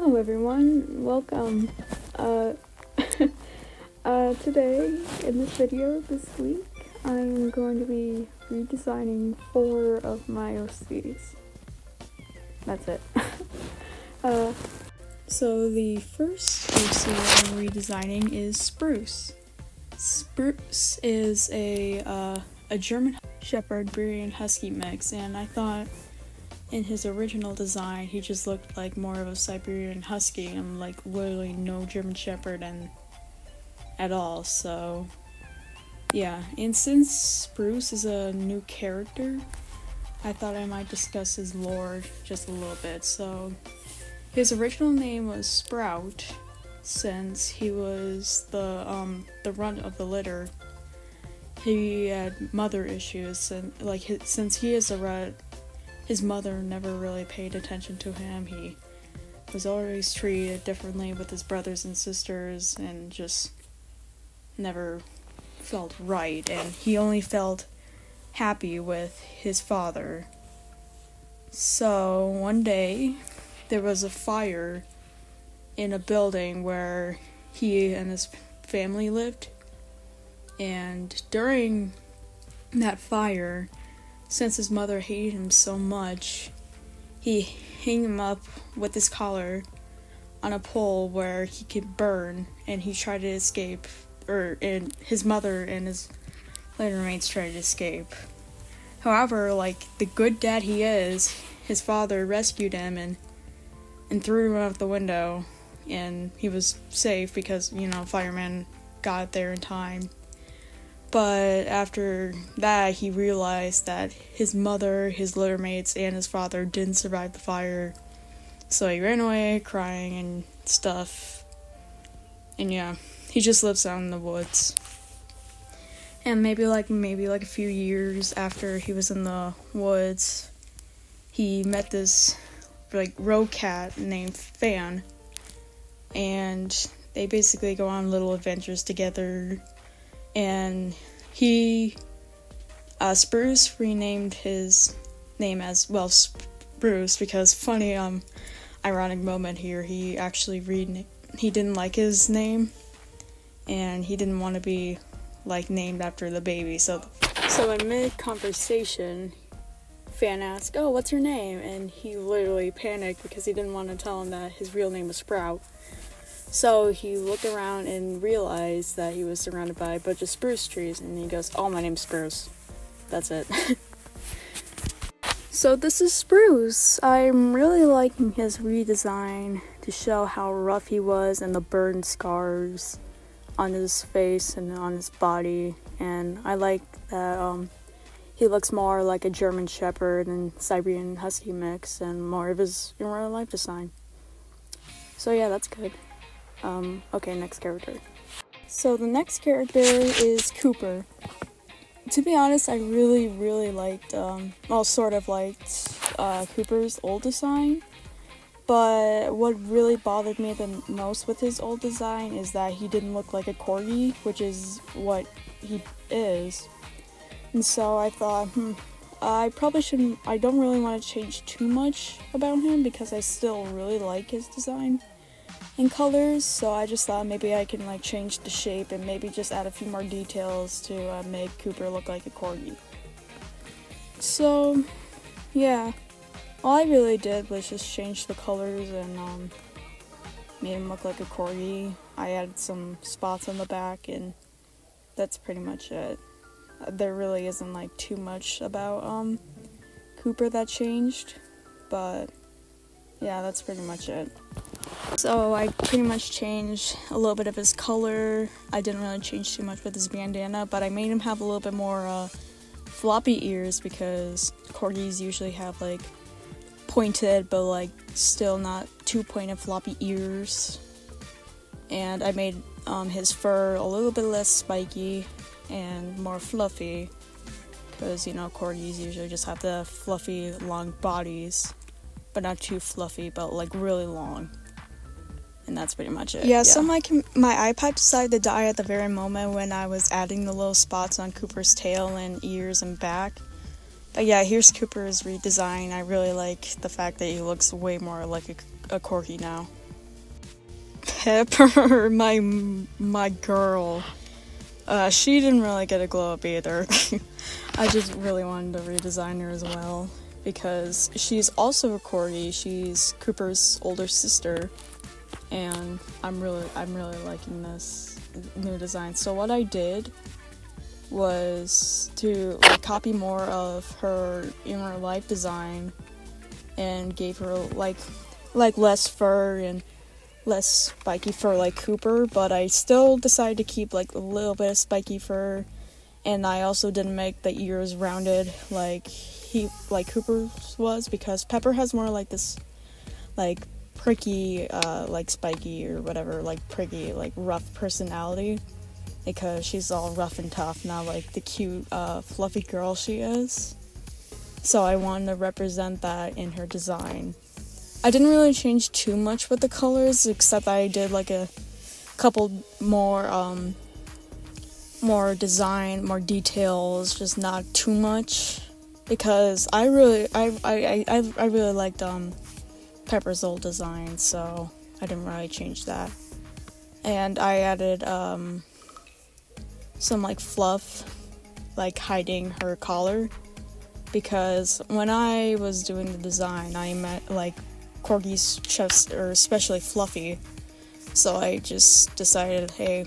Hello everyone, welcome. Today, in this video this week, I'm going to be redesigning 4 of my OCs. That's it. So the first OC I'm redesigning is Spruce. Spruce is a German Shepherd Breed Husky mix, and I thought in his original design he just looked like more of a Siberian Husky and like literally no German Shepherd at all. So yeah, and since Spruce is a new character, I thought I might discuss his lore just a little bit. So his original name was Sprout, since he was the runt of the litter. He had mother issues, and since he is a runt, his mother never really paid attention to him. He was always treated differently with his brothers and sisters, and just never felt right, and he only felt happy with his father. So one day there was a fire in a building where he and his family lived, and during that fire, since his mother hated him so much, he hung him up with his collar on a pole where he could burn, and he tried to escape, and his mother and his litter mates tried to escape. However, like the good dad he is, his father rescued him and threw him out the window, and he was safe because, firemen got there in time. But after that, he realized that his mother, his litter mates, and his father didn't survive the fire. So he ran away crying and stuff. And yeah, he just lives out in the woods. And maybe like a few years after he was in the woods, he met this road cat named Fan. And they basically go on little adventures together. And Spruce renamed his name as, Spruce, because funny, ironic moment here, he actually he didn't like his name, and he didn't want to be, named after the baby, so in mid-conversation, Fan asked, "Oh, what's your name?" And he literally panicked because he didn't want to tell him that his real name was Sprout. So he looked around and realized that he was surrounded by a bunch of spruce trees, and he goes, "Oh, my name's Spruce." That's it. So this is Spruce. I'm really liking his redesign to show how rough he was and the burn scars on his face and on his body. And I like that he looks more like a German Shepherd and Siberian Husky mix, and more of his real life design. So yeah, that's good. Okay, next character. So the next character is Cooper. To be honest, I really liked, Cooper's old design. But what really bothered me the most with his old design is that he didn't look like a corgi, which is what he is. And so I thought, I don't really want to change too much about him, because I still really like his design in colors, so I just thought maybe I can change the shape and maybe just add a few more details to make Cooper look like a corgi. So yeah, all I really did was just change the colors and made him look like a corgi. I added some spots on the back, and that's pretty much it. There really isn't too much about Cooper that changed, but yeah, that's pretty much it. So I pretty much changed a little bit of his color. I didn't really change too much with his bandana, but I made him have a little bit more floppy ears, because corgis usually have pointed but still not too pointed floppy ears. And I made his fur a little bit less spiky and more fluffy, because corgis usually just have the fluffy long bodies, but not too fluffy, but really long. And that's pretty much it. Yeah, so my iPad decided to die at the very moment when I was adding the little spots on Cooper's tail and ears and back. But yeah, here's Cooper's redesign. I really like the fact that he looks way more like a corgi now. Pepper, my girl. She didn't really get a glow up either. I just really wanted to redesign her as well because she's also a corgi. She's Cooper's older sister, and I'm really liking this new design. So what I did was to copy more of her in real life design and gave her like less fur and less spiky fur like Cooper, but I still decided to keep like a little bit of spiky fur, and I also didn't make the ears rounded like Cooper's was, because Pepper has more like this like pricky like spiky or whatever, like pricky, like rough personality, because she's all rough and tough, not like the cute fluffy girl she is. So I wanted to represent that in her design. I didn't really change too much with the colors, except I did like a couple more design, more details, just not too much, because I really liked Pepper's old design, so I didn't really change that. And I added some like fluff, like hiding her collar, because when I was doing the design, I meant like corgis' chests are especially fluffy, so I just decided, hey,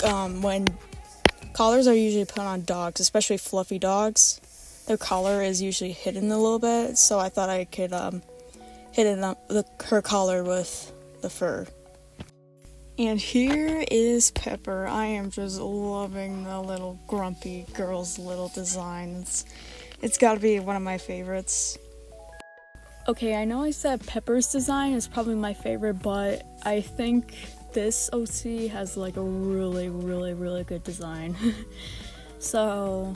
when collars are usually put on dogs, especially fluffy dogs, their collar is usually hidden a little bit, so I thought I could hidden up her collar with the fur. And here is Pepper. I am just loving the little grumpy girl's little design. It's gotta be one of my favorites. Okay, I know I said Pepper's design is probably my favorite, but I think this OC has like a really good design. So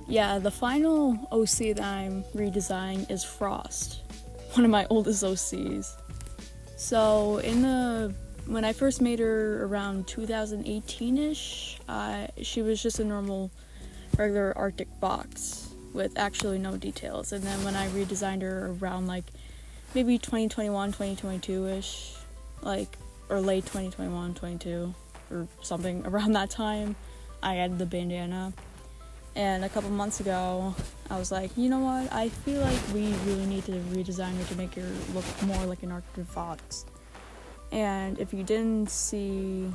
yeah, the final OC that I'm redesigning is Frost, one of my oldest OCs. So when I first made her around 2018-ish, she was just a normal regular Arctic fox with actually no details. And then when I redesigned her around like maybe 2021, 2022-ish, like, or late 2021, 22, or something around that time, I added the bandana. And a couple months ago, I was like, you know what, I feel like we really need to redesign her to make her look more like an Arctic fox. And if you didn't see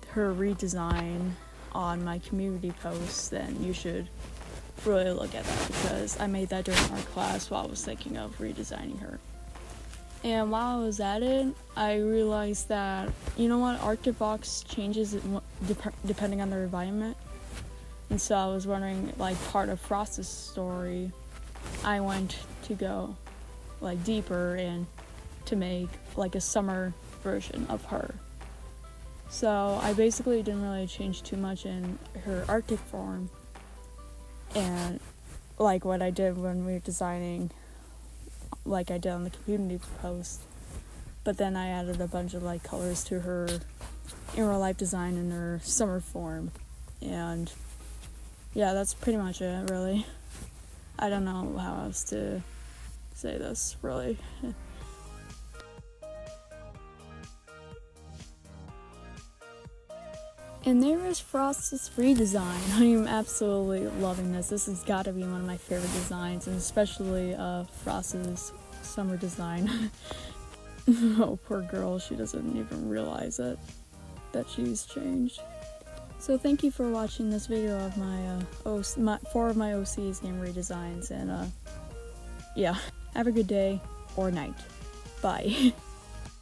her redesign on my community post, then you should really look at that, because I made that during art class while I was thinking of redesigning her. And while I was at it, I realized that, you know what, Arctic fox changes depending on their environment. And so I was wondering, like, part of Frost's story, I went to go like deeper and to make like a summer version of her. So I basically didn't really change too much in her Arctic form, and like what I did when we were designing, like I did on the community post, but then I added a bunch of like colors to her in real life design in her summer form. And yeah, that's pretty much it, really. I don't know how else to say this, really. And there is Frost's redesign. I am absolutely loving this. This has got to be one of my favorite designs, and especially Frost's summer design. Oh, poor girl, she doesn't even realize it, that she's changed. So thank you for watching this video of my 4 of my OCs game redesigns, and yeah, have a good day or night. Bye.